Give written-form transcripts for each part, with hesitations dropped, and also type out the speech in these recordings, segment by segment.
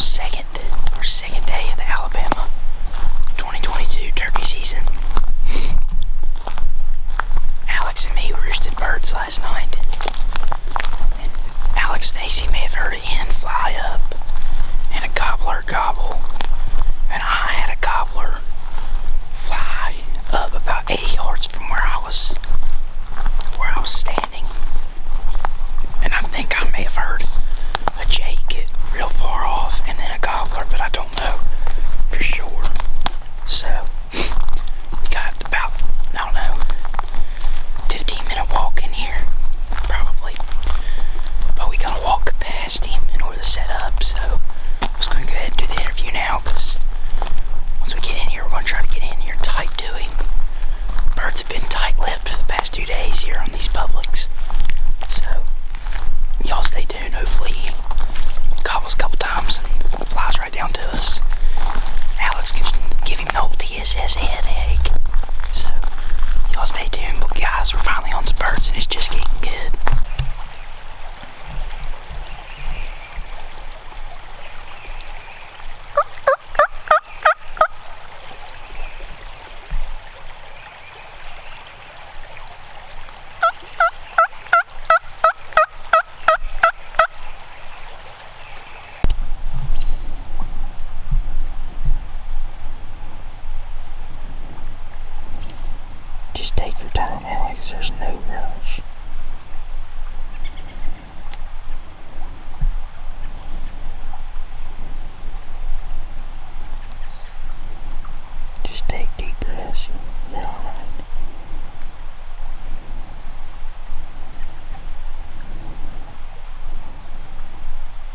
second day of the Alabama 2022 turkey season. Alex and me roosted birds last night. And Alex thinks he may have heard a hen fly up and a gobbler gobble. And I had a gobbler fly up about 80 yards from where I was standing. And I think I may have heard a jay get real far off and then a gobbler, but I don't know for sure. So we got about, 15-minute walk in here, probably. But we gotta walk past him in order to set up, so I was gonna go ahead and do the interview now, because once we get in here, we're gonna try to get in here tight to him. Birds have been tight-lipped for the past 2 days here on these publics, so y'all stay tuned. Hopefully he gobbles a couple times and flies right down to us. Alex can give him the old TSS headache. So y'all stay tuned. But guys, we're finally on some birds and it's just getting good. Just take your time, Alex. There's no rush. Just take deep breaths. You're alright.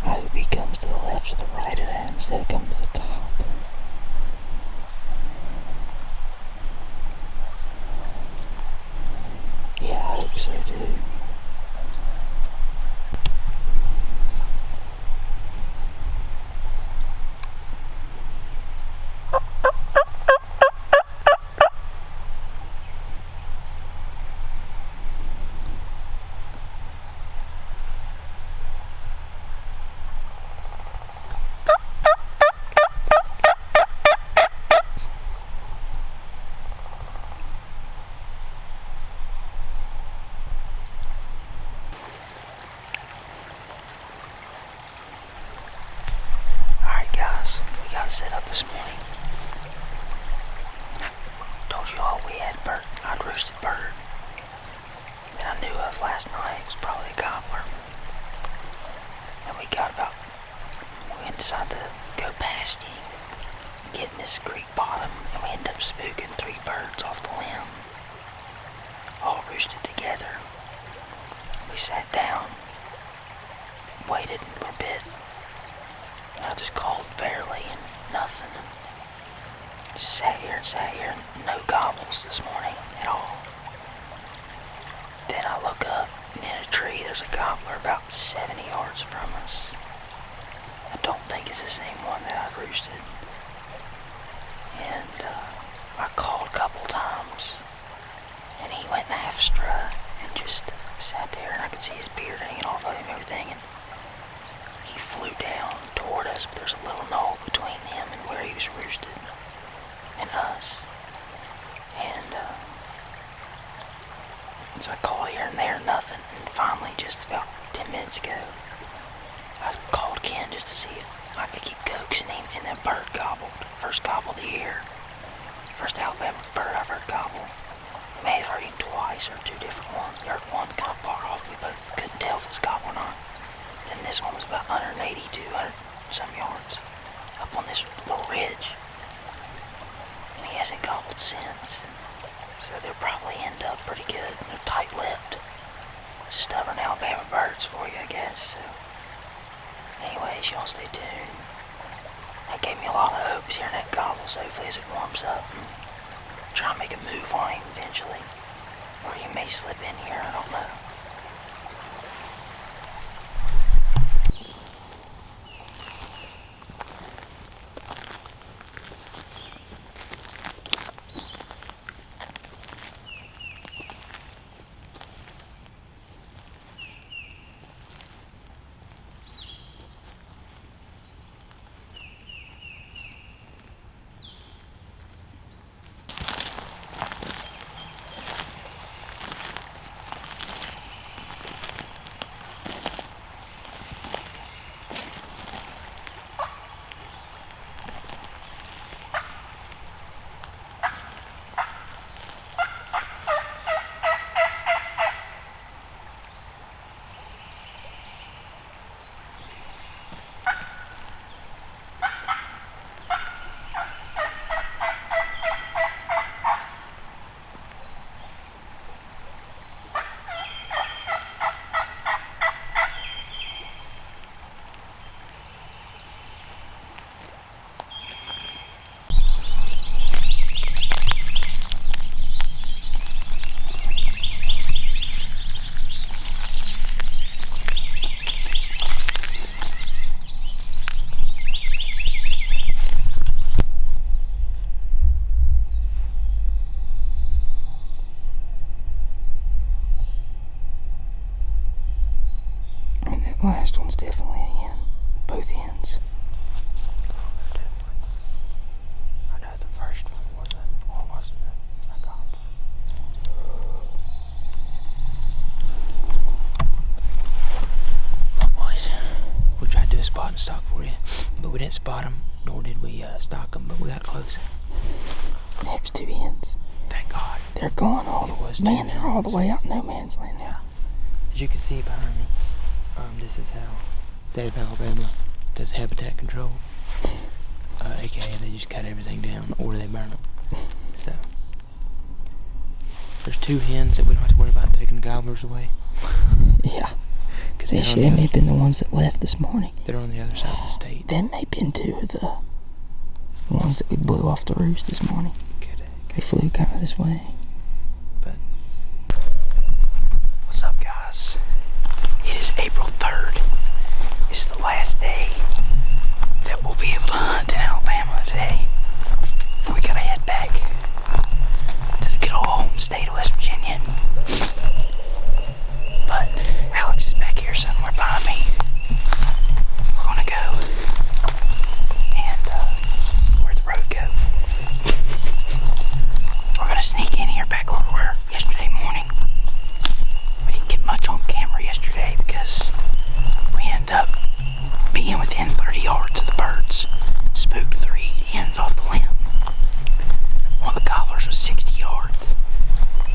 I hope he comes to the left or the right of that instead of coming to the top. Yeah, I hope so too. We got set up this morning. I told you all we had I'd roosted bird that I knew of last night. It was probably a gobbler. And we decided to go past him, get in this creek bottom, and we ended up spooking 3 birds off the limb, all roosted together. We sat down, waited a little bit. I just called fairly and nothing. Just sat here and no gobbles this morning at all. Then I look up and in a tree there's a gobbler about 70 yards from us. I don't think it's the same one that I'd roosted. And I called a couple times and he went in a half strut and just sat there, and I could see his beard hanging off of him and everything, and he flew down toward us, but there's a little knoll between him and where he was roosted and us. And so I called here and there, nothing. And finally, just about 10 minutes ago, I called Ken just to see if I could keep coaxing him, and that bird gobbled. First gobble of the year. First Alabama bird I've heard gobble. May have heard him twice, or 2 different ones. I heard one kind of far off. We both couldn't tell if it was gobble or not. Then this one was about 180 to 200 some yards up on this little ridge, and he hasn't gobbled since. So they'll probably end up pretty good. They're tight-lipped, stubborn Alabama birds for you, I guess. So anyways, y'all stay tuned. That gave me a lot of hopes hearing that gobble, so hopefully as it warms up, try and make a move on him eventually, or he may slip in here, I don't know. Last one's definitely a hen. Both ends. I know the first one wasn't, or wasn't a gobbler. Well, boys, we tried to do a spot and stock for you, but we didn't spot them, nor did we stock them, but we got close. It was 2 hens. Thank God. They're gone all the way. Man, they're all the way out no man's land now. As you can see behind me, this is how state of Alabama does habitat control. AKA they just cut everything down or they burn them. So there's 2 hens that we don't have to worry about taking gobblers away. Yeah. Because they may have been the ones that left this morning. They're on the other side of the state. That may have been 2 of the ones that we blew off the roost this morning. They flew kind of this way. But what's up, guys? It is April 3rd. It's the last day that we'll be able to hunt in Alabama today. We gotta head back to the good old home state of West Virginia. But Alex is back here somewhere behind me. We're gonna go and where'd the road go? We're gonna sneak in here back where we were yesterday morning. We didn't get much on camera yesterday because we ended up being within 30 yards of the birds. Spooked 3 hens off the limb. One of the gobblers was 60 yards.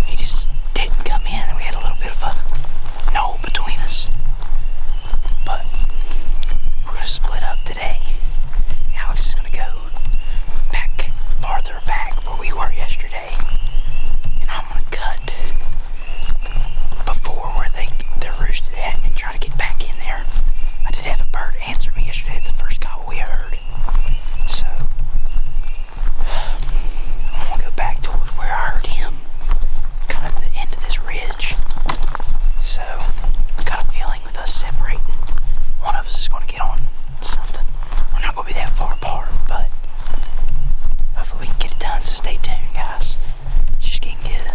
He just didn't come in and we had a little bit of a knoll between us. But we're gonna split up today. Alex is gonna go back farther back where we were yesterday. And I'm gonna cut before where they're roosted at and try to get back in there. I did have a bird answer me yesterday. It's the first gobble we heard. So I'm gonna go back toward where I heard him, kind of at the end of this ridge. So I got a feeling with us separating, one of us is gonna get on something. We're not gonna be that far apart, but hopefully we can get it done, so stay tuned, guys. It's just getting good.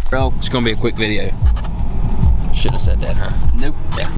Bro, it's gonna be a quick video. Shouldn't have said that, huh? Nope. Yeah.